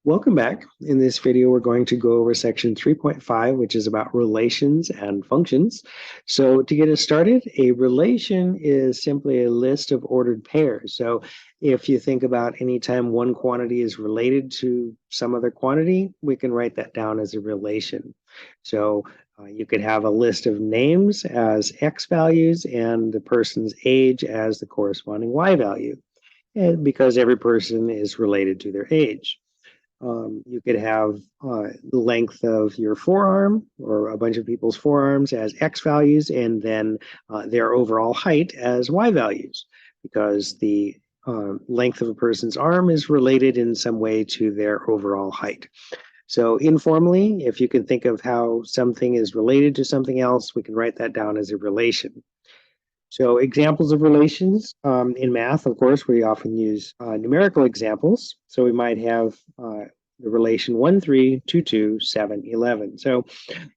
Welcome back. In this video, we're going to go over section 3.5, which is about relations and functions. So to get us started, a relation is simply a list of ordered pairs. So if you think about any time one quantity is related to some other quantity, we can write that down as a relation. So you could have a list of names as X values and the person's age as the corresponding Y value, and because every person is related to their age. You could have the length of your forearm or a bunch of people's forearms as X values, and then their overall height as Y values, because the length of a person's arm is related in some way to their overall height. So informally, if you can think of how something is related to something else, we can write that down as a relation. So examples of relations in math, of course, we often use numerical examples. So we might have the relation 1, 3, 2, 2, 7, 11. So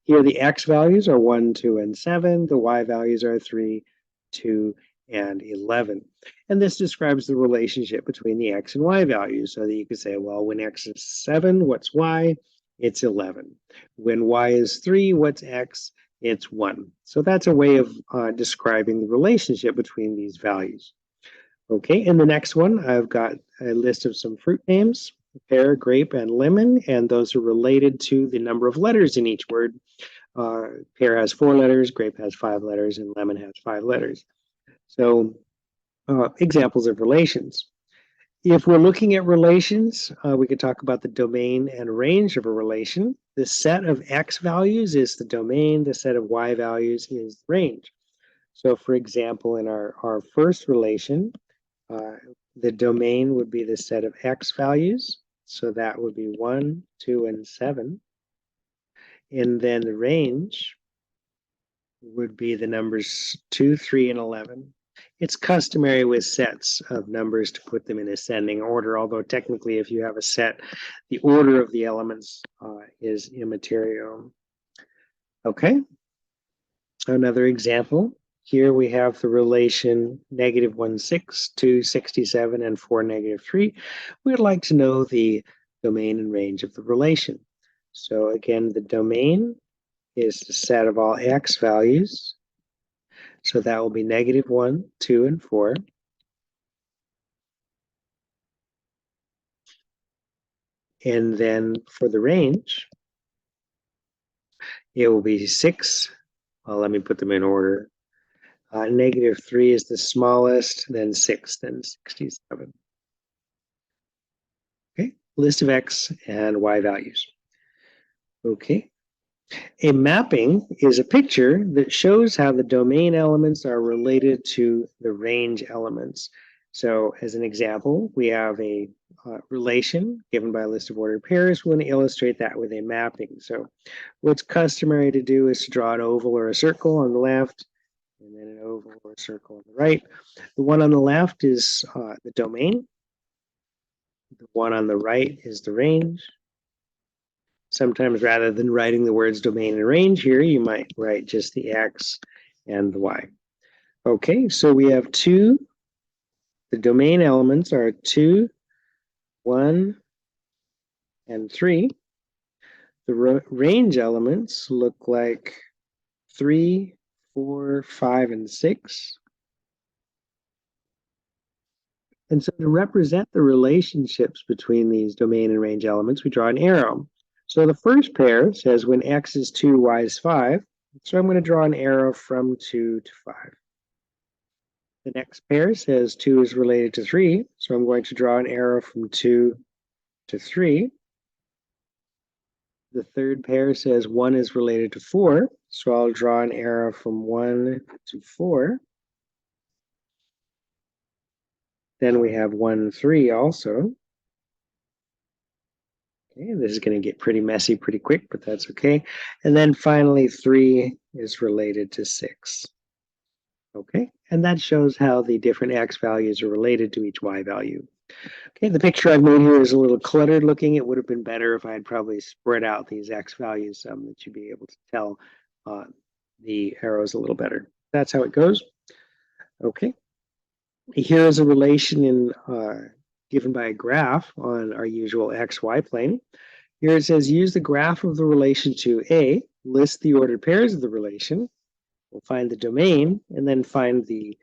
here the X values are 1, 2, and 7. The Y values are 3, 2, and 11. And this describes the relationship between the X and Y values, so that you could say, well, when X is 7, what's Y? It's 11. When Y is 3, what's X? It's 1. So that's a way of describing the relationship between these values. Okay, in the next one, I've got a list of some fruit names, pear, grape, and lemon, and those are related to the number of letters in each word. Pear has 4 letters, grape has 5 letters, and lemon has 5 letters. So examples of relations. If we're looking at relations, we could talk about the domain and range of a relation. The set of X values is the domain, the set of Y values is the range. So for example, in our first relation, the domain would be the set of X values. So that would be 1, 2, and 7. And then the range would be the numbers 2, 3, and 11. It's customary with sets of numbers to put them in ascending order, although technically if you have a set, the order of the elements is immaterial. Okay, another example. Here we have the relation -1, 6, 2, 67, and 4, -3. We'd like to know the domain and range of the relation. So again, the domain is the set of all X values. So that will be -1, 2, and 4. And then for the range, it will be 6. Well, let me put them in order. -3 is the smallest, then 6, then 67. Okay, list of X and Y values. Okay. A mapping is a picture that shows how the domain elements are related to the range elements. So as an example, we have a relation given by a list of ordered pairs. We want to illustrate that with a mapping. So what's customary to do is to draw an oval or a circle on the left, and then an oval or a circle on the right. The one on the left is the domain. The one on the right is the range. Sometimes rather than writing the words domain and range here, you might write just the X and the Y. Okay, so we have 2. The domain elements are 2, 1, and 3. The range elements look like 3, 4, 5, and 6. And so to represent the relationships between these domain and range elements, we draw an arrow. So the first pair says when X is 2, Y is 5. So I'm going to draw an arrow from 2 to 5. The next pair says 2 is related to 3. So I'm going to draw an arrow from 2 to 3. The third pair says 1 is related to 4. So I'll draw an arrow from 1 to 4. Then we have 1, 3 also. Okay, this is going to get pretty messy pretty quick, but that's okay. And then finally, 3 is related to 6. Okay, and that shows how the different X values are related to each Y value. Okay, the picture I've made here is a little cluttered looking. It would have been better if I had probably spread out these X values that you'd be able to tell the arrows a little better. That's how it goes. Okay, here is a relation in given by a graph on our usual xy plane. Here it says use the graph of the relation to A, list the ordered pairs of the relation, we'll find the domain, and then find the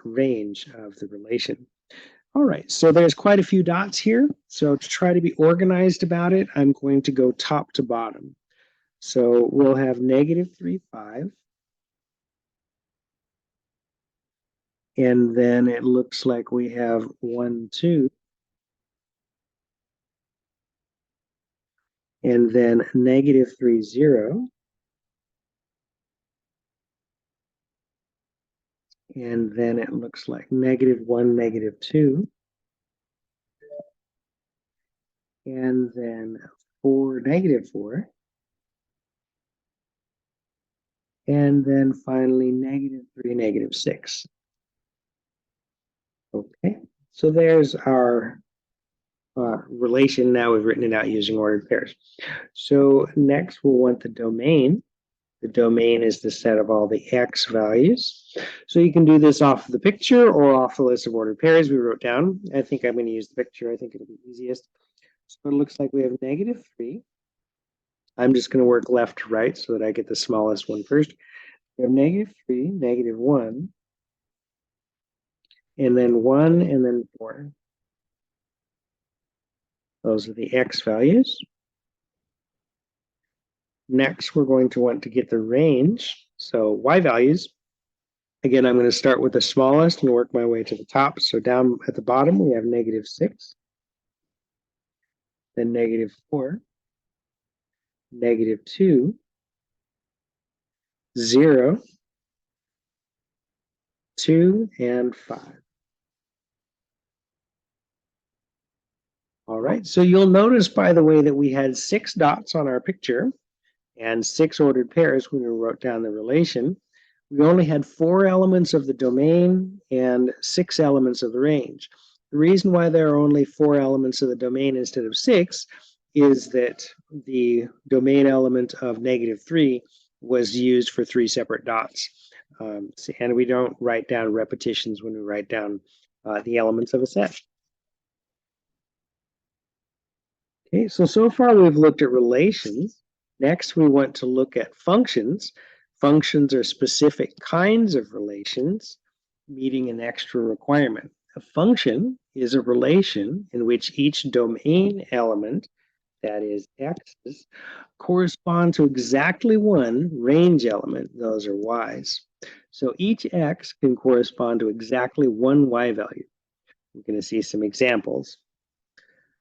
range of the relation. All right, so there's quite a few dots here. So to try to be organized about it, I'm going to go top to bottom. So we'll have -3, 5. And then it looks like we have 1, 2. And then -3, 0. And then it looks like -1, -2. And then 4, -4. And then finally -3, -6. Okay, so there's our relation. Now we've written it out using ordered pairs. So next we'll want the domain. The domain is the set of all the x values. So you can do this off of the picture or off the list of ordered pairs we wrote down. I think I'm going to use the picture. I think it'll be easiest. So it looks like we have -3. I'm just going to work left to right so that I get the smallest one first. We have -3, -1, and then 1, and then 4. Those are the x values. Next, we're going to want to get the range. So y values. Again, I'm going to start with the smallest and work my way to the top. So down at the bottom, we have -6, then -4, -2, 0, 2, and 5. All right, so you'll notice, by the way, that we had 6 dots on our picture and 6 ordered pairs when we wrote down the relation. We only had 4 elements of the domain and 6 elements of the range. The reason why there are only 4 elements of the domain instead of 6 is that the domain element of -3 was used for 3 separate dots. And we don't write down repetitions when we write down the elements of a set. Okay, so far we've looked at relations. Next, we want to look at functions. Functions are specific kinds of relations meeting an extra requirement. A function is a relation in which each domain element, that is x's, correspond to exactly one range element, those are y's. So each x can correspond to exactly one y value. We're going to see some examples.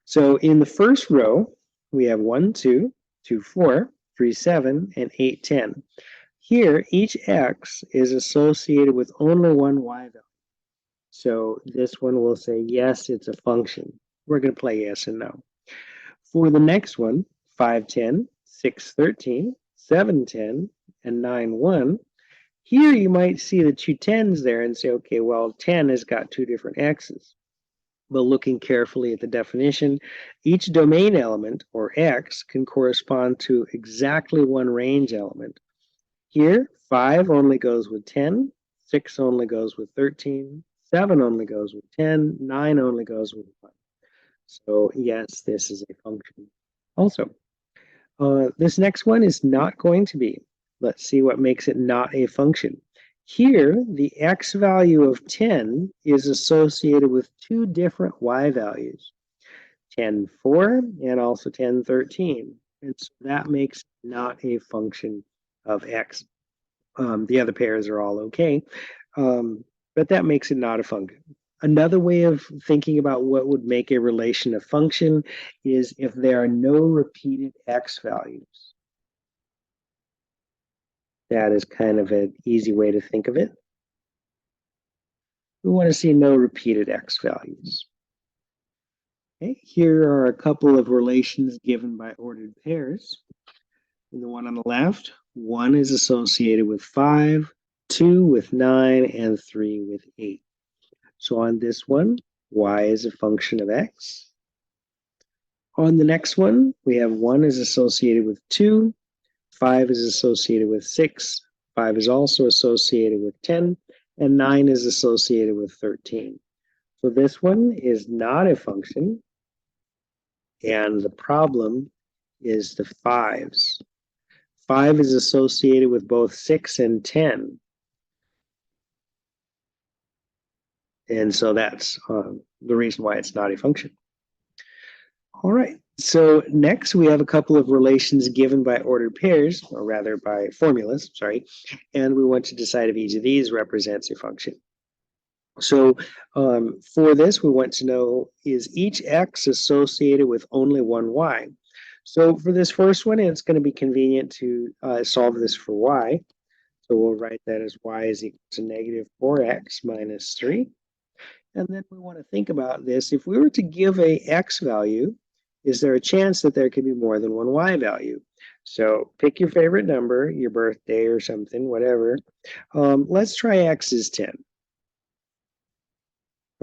So in the first row, we have 1, 2, 2, 4, 3, 7, and 8, 10. Here, each x is associated with only one y value. So this one will say, yes, it's a function. We're going to play yes and no. For the next one, 5, 10, 6, 13, 7, 10, and 9, 1, here you might see the two 10s there and say, okay, well, 10 has got two different x's. But looking carefully at the definition, each domain element, or x, can correspond to exactly one range element. Here, 5 only goes with 10, 6 only goes with 13, 7 only goes with 10, 9 only goes with 1. So yes, this is a function. Also, this next one is not going to be. Let's see what makes it not a function. Here, the x value of 10 is associated with two different y values, 10, 4, and also 10, 13. And so that makes not a function of x. The other pairs are all okay, but that makes it not a function. Another way of thinking about what would make a relation a function is if there are no repeated x values. That is kind of an easy way to think of it. We want to see no repeated x values. Okay, here are a couple of relations given by ordered pairs. In the one on the left, 1 is associated with 5, 2 with 9, and 3 with 8. So on this one, y is a function of x. On the next one, we have 1 is associated with 2, 5 is associated with 6, 5 is also associated with 10, and 9 is associated with 13. So this one is not a function, and the problem is the fives. 5 is associated with both 6 and 10. And so that's the reason why it's not a function. All right, so next we have a couple of relations given by ordered pairs, or rather by formulas, sorry, and we want to decide if each of these represents a function. So for this, we want to know, is each x associated with only one y? So for this first one, it's going to be convenient to solve this for y. So we'll write that as y is equal to negative 4x minus 3. And then we want to think about this. If we were to give a x value, is there a chance that there could be more than one y value? So pick your favorite number, your birthday or something, whatever. Let's try x is 10.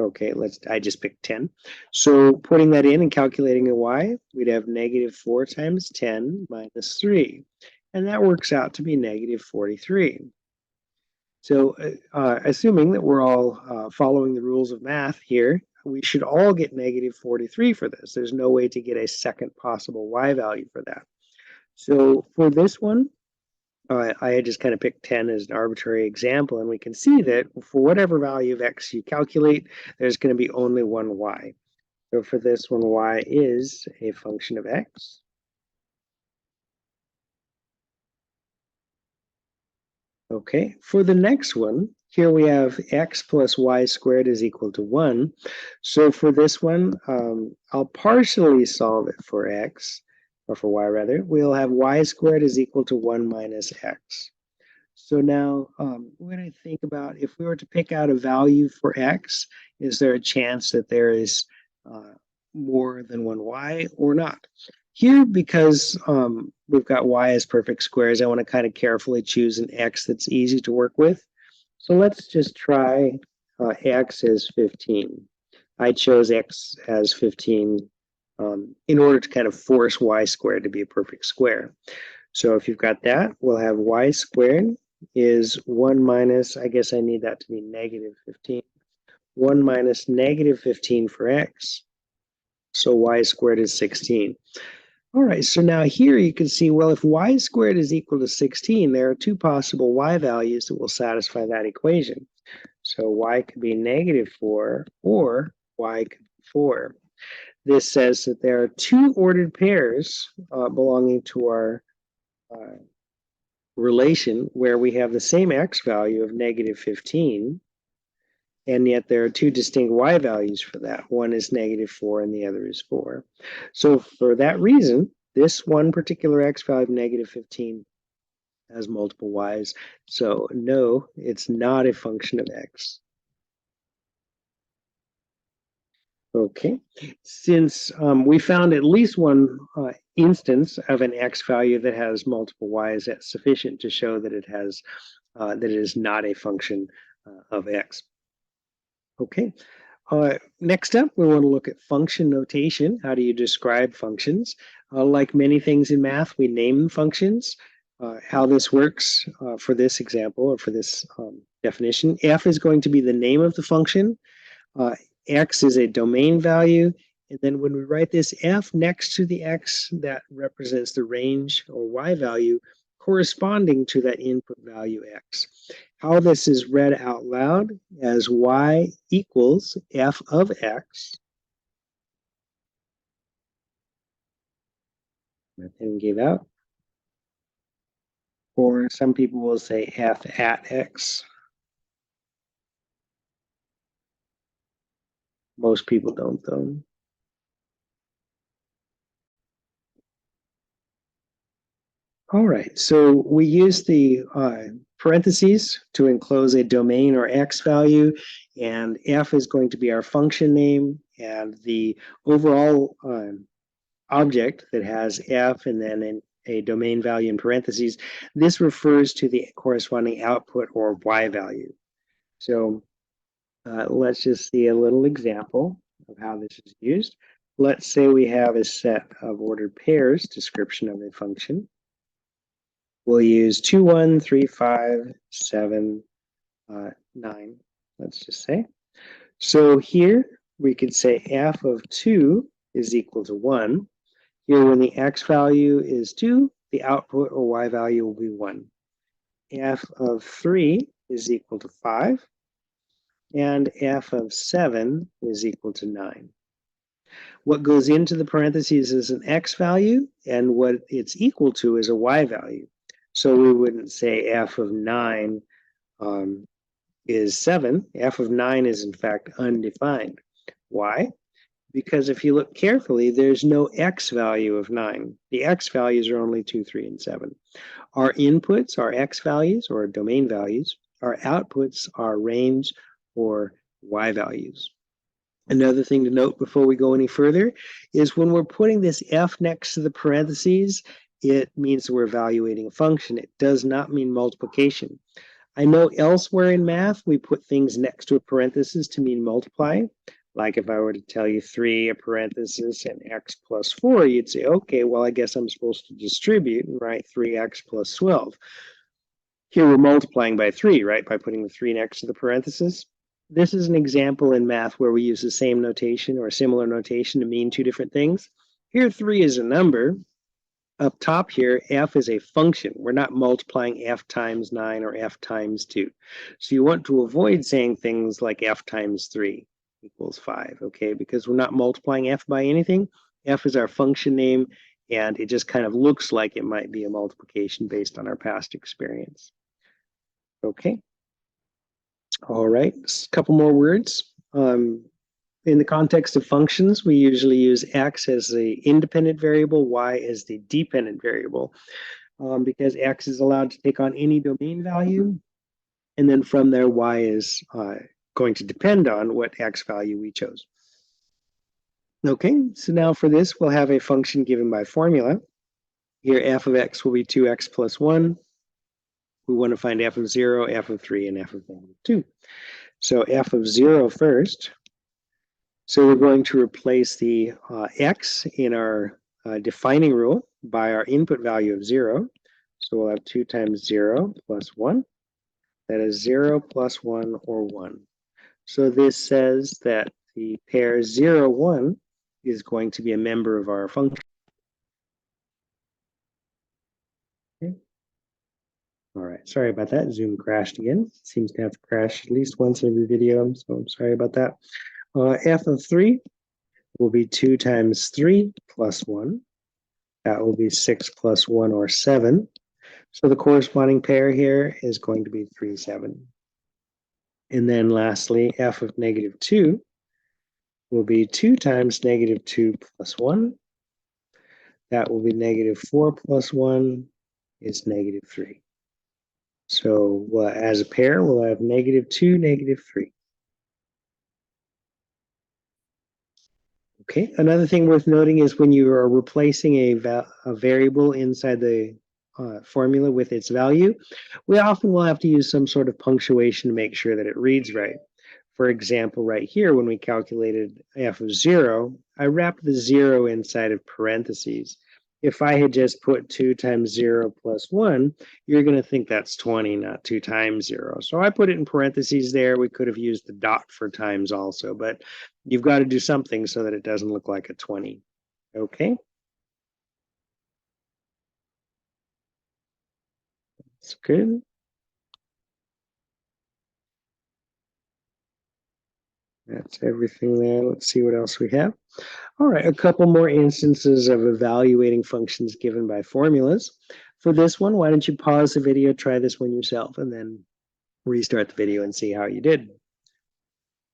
Okay, I just picked 10. So putting that in and calculating a y, we'd have negative 4 times 10 minus 3. And that works out to be negative 43. So assuming that we're all following the rules of math here, we should all get negative 43 for this. There's no way to get a second possible y value for that. So for this one, I had just kind of picked 10 as an arbitrary example, and we can see that for whatever value of x you calculate, there's going to be only one y. So for this one, y is a function of x. Okay, for the next one, here we have x plus y squared is equal to 1. So for this one, I'll partially solve it for x, or for y rather. We'll have y squared is equal to 1 minus x. So now we're going to think about if we were to pick out a value for x, is there a chance that there is more than one y or not? Here, because we've got y as perfect squares, I want to kind of carefully choose an x that's easy to work with. So let's just try x as 15. I chose x as 15 in order to kind of force y squared to be a perfect square. So if you've got that, we'll have y squared is 1 minus, I guess I need that to be negative 15. 1 minus negative 15 for x. So y squared is 16. All right, so now here you can see, well, if y squared is equal to 16, there are two possible y values that will satisfy that equation. So y could be negative 4 or y could be 4. This says that there are two ordered pairs belonging to our relation where we have the same x value of negative 15, and yet there are two distinct y values for that. One is negative 4 and the other is 4. So for that reason, this one particular x value of negative 15 has multiple y's. So no, it's not a function of x. Okay, since we found at least one instance of an x value that has multiple y's, that's sufficient to show that it has that it is not a function of x. Okay, next up, we want to look at function notation. How do you describe functions? Like many things in math, we name functions. How this works for this example or for this definition, f is going to be the name of the function. X is a domain value. And then when we write this f next to the x, that represents the range or y value corresponding to that input value x. How this is read out loud as y equals f of x. And give out. Or some people will say f at x. Most people don't, though. All right, so we use the parentheses to enclose a domain or x value, and f is going to be our function name, and the overall object that has f and then a domain value in parentheses, this refers to the corresponding output or y value. So let's just see a little example of how this is used. Let's say we have a set of ordered pairs description of a function. We'll use 2, 1, 3, 5, 7, 9, let's just say. So here we could say f of 2 is equal to 1. Here, when the x value is 2, the output or y value will be 1. F of 3 is equal to 5. And f of 7 is equal to 9. What goes into the parentheses is an x value, and what it's equal to is a y value. So we wouldn't say f of 9 is 7. F of 9 is, in fact, undefined. Why? Because if you look carefully, there's no x value of 9. The x values are only 2, 3, and 7. Our inputs are x values, or domain values. Our outputs are range, or y values. Another thing to note before we go any further is when we're putting this f next to the parentheses, it means that we're evaluating a function. It does not mean multiplication. I know elsewhere in math, we put things next to a parenthesis to mean multiply. Like if I were to tell you 3, a parenthesis, and x plus 4, you'd say, okay, well, I guess I'm supposed to distribute and write 3x plus 12. Here we're multiplying by 3, right, by putting the 3 next to the parenthesis. This is an example in math where we use the same notation or similar notation to mean two different things. Here, 3 is a number. Up top here, f is a function. We're not multiplying f times 9 or f times 2. So you want to avoid saying things like f times 3 equals 5, okay? Because we're not multiplying f by anything. F is our function name, and it just kind of looks like it might be a multiplication based on our past experience. Okay. All right, a couple more words. In the context of functions, we usually use x as the independent variable, y as the dependent variable, because x is allowed to take on any domain value, and then from there, y is going to depend on what x value we chose. Okay, so now for this, we'll have a function given by formula. Here, f of x will be 2x plus 1. We want to find f of 0, f of 3, and f of 2. So f of 0 first. So we're going to replace the x in our defining rule by our input value of 0. So we'll have 2 times 0 plus 1. That is 0 plus 1 or 1. So this says that the pair 0, 1 is going to be a member of our function. Okay. All right, sorry about that. Zoom crashed again. It seems to have to crash at least once every video, so I'm sorry about that. F of 3 will be 2 times 3 plus 1. That will be 6 plus 1 or 7. So the corresponding pair here is going to be 3, 7. And then lastly, f of negative 2 will be 2 times negative 2 plus 1. That will be negative 4 plus 1 is negative 3. So as a pair, we'll have negative 2, negative 3. Okay, another thing worth noting is when you are replacing a variable inside the formula with its value, we often will have to use some sort of punctuation to make sure that it reads right. For example, right here, when we calculated f of 0, I wrapped the 0 inside of parentheses. If I had just put 2 times 0 plus 1, you're going to think that's 20, not 2 times 0. So I put it in parentheses there. We could have used the dot for times also, but you've got to do something so that it doesn't look like a 20. Okay? That's good. That's everything there. Let's see what else we have. All right, a couple more instances of evaluating functions given by formulas. For this one, why don't you pause the video, try this one yourself, and then restart the video and see how you did.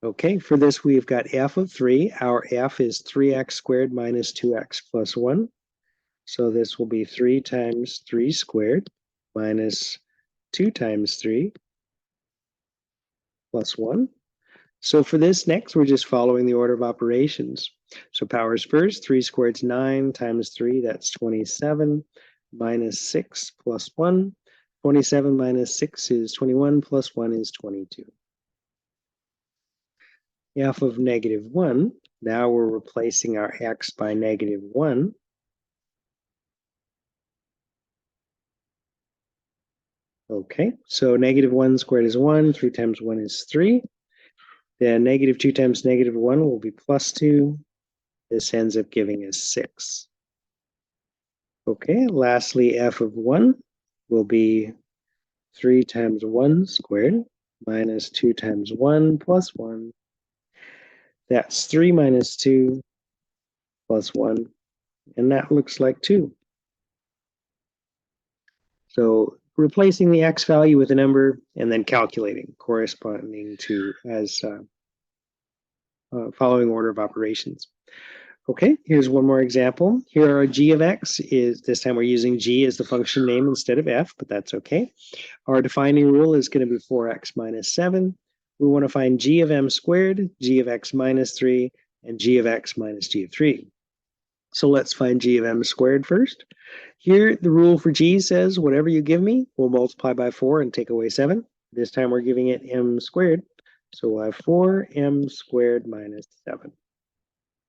Okay, for this, we've got f of 3. Our f is 3x squared minus 2x plus 1. So this will be 3 times 3 squared minus 2 times 3 plus 1. So for this next, we're just following the order of operations. So powers first, 3 squared is 9 times 3, that's 27, minus 6 plus 1. 27 minus 6 is 21, plus 1 is 22. F of negative 1, now we're replacing our x by negative 1. Okay, so negative 1 squared is 1, 3 times 1 is 3. Then negative 2 times negative 1 will be plus 2. This ends up giving us 6. Okay, lastly, f of 1 will be 3 times 1 squared minus 2 times 1 plus 1. That's 3 minus 2 plus 1, and that looks like 2. So replacing the x value with a number and then calculating corresponding to as following order of operations. Okay, here's one more example. Here our g of x is, this time we're using g as the function name instead of f, but that's okay. Our defining rule is going to be 4x minus 7. We want to find g of m squared, g of x minus 3, and g of x minus g of 3. So let's find g of m squared first. Here, the rule for g says whatever you give me, we'll multiply by 4 and take away 7. This time we're giving it m squared. So we'll have 4m squared minus 7.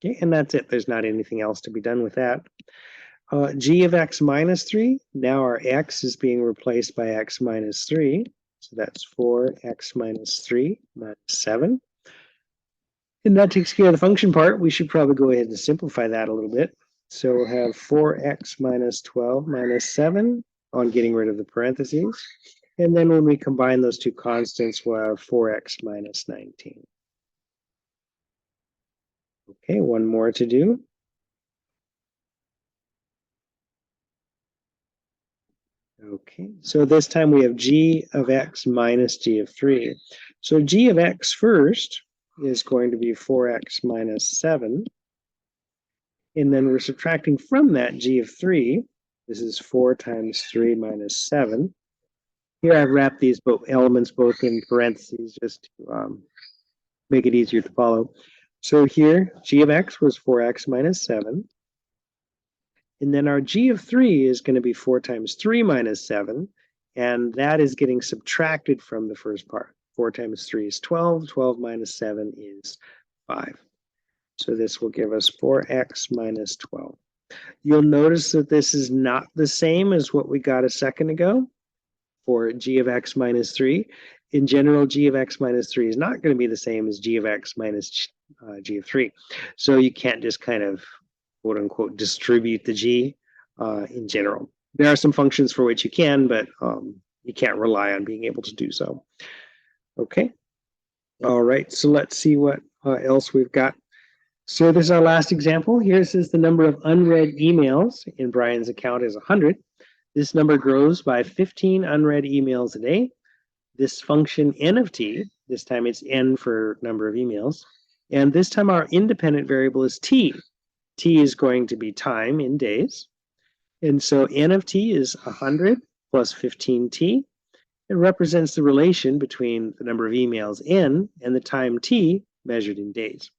Okay, and that's it. There's not anything else to be done with that. G of x minus 3, now our x is being replaced by x minus 3. So that's 4x minus 3 minus 7. And that takes care of the function part. We should probably go ahead and simplify that a little bit. So we'll have 4x minus 12 minus 7 on getting rid of the parentheses. And then when we combine those two constants, we'll have 4x minus 19. Okay, one more to do. Okay, so this time we have g of x minus g of 3. So g of x first is going to be 4x minus 7. And then we're subtracting from that g of 3. This is 4 times 3 minus 7. Here I've wrapped these elements both in parentheses just to make it easier to follow. So here, g of x was 4x minus 7. And then our g of 3 is going to be 4 times 3 minus 7. And that is getting subtracted from the first part. 4 times 3 is 12. 12 minus 7 is 5. So this will give us 4x minus 12. You'll notice that this is not the same as what we got a second ago for g of x minus 3. In general, g of x minus 3 is not going to be the same as g of x minus g of 3. So you can't just kind of quote unquote distribute the g in general. There are some functions for which you can, but you can't rely on being able to do so. Okay. All right. So let's see what else we've got. So this is our last example. Here says the number of unread emails in Brian's account is 100. This number grows by 15 unread emails a day. This function n of t, this time it's n for number of emails, and this time our independent variable is t. T is going to be time in days. And so n of t is 100 plus 15t. It represents the relation between the number of emails n and the time t measured in days.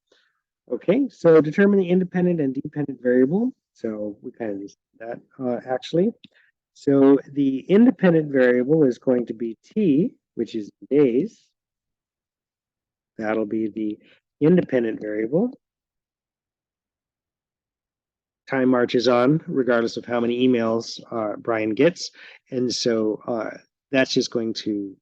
Okay, so determine the independent and dependent variable. So we kind of just did that actually. So the independent variable is going to be t, which is days. That'll be the independent variable. Time marches on regardless of how many emails Brian gets. And so that's just going to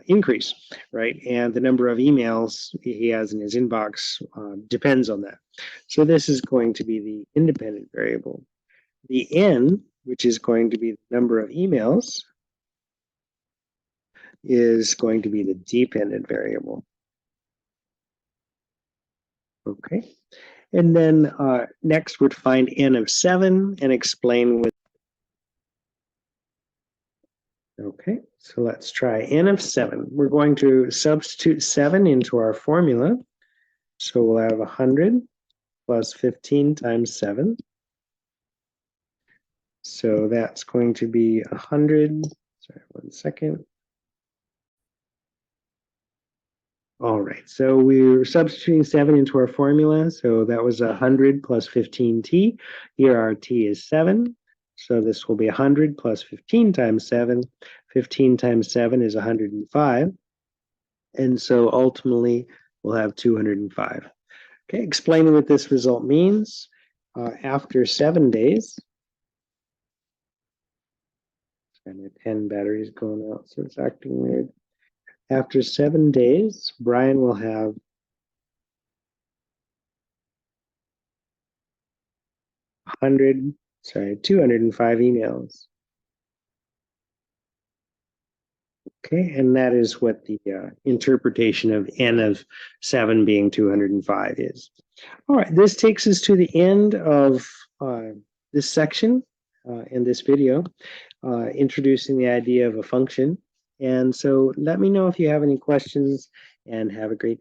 increase, right? And the number of emails he has in his inbox depends on that. So this is going to be the independent variable. The n, which is going to be the number of emails, is going to be the dependent variable. Okay. And then next we'd find n of 7 and explain with. Okay, so let's try n of 7. We're going to substitute 7 into our formula. So we'll have 100 plus 15 times 7. So that's going to be 100. Sorry, 1 second. All right, so we're substituting 7 into our formula. So that was 100 plus 15t. Here our t is 7. So this will be 100 plus 15 times 7. 15 times 7 is 105. And so ultimately, we'll have 205. Okay, explaining what this result means. After 7 days, sorry, my pen battery is going out, so it's acting weird. After 7 days, Brian will have 205 emails. Okay, and that is what the interpretation of n of 7 being 205 is. All right, this takes us to the end of this section in this video, introducing the idea of a function. And so let me know if you have any questions, and have a great day.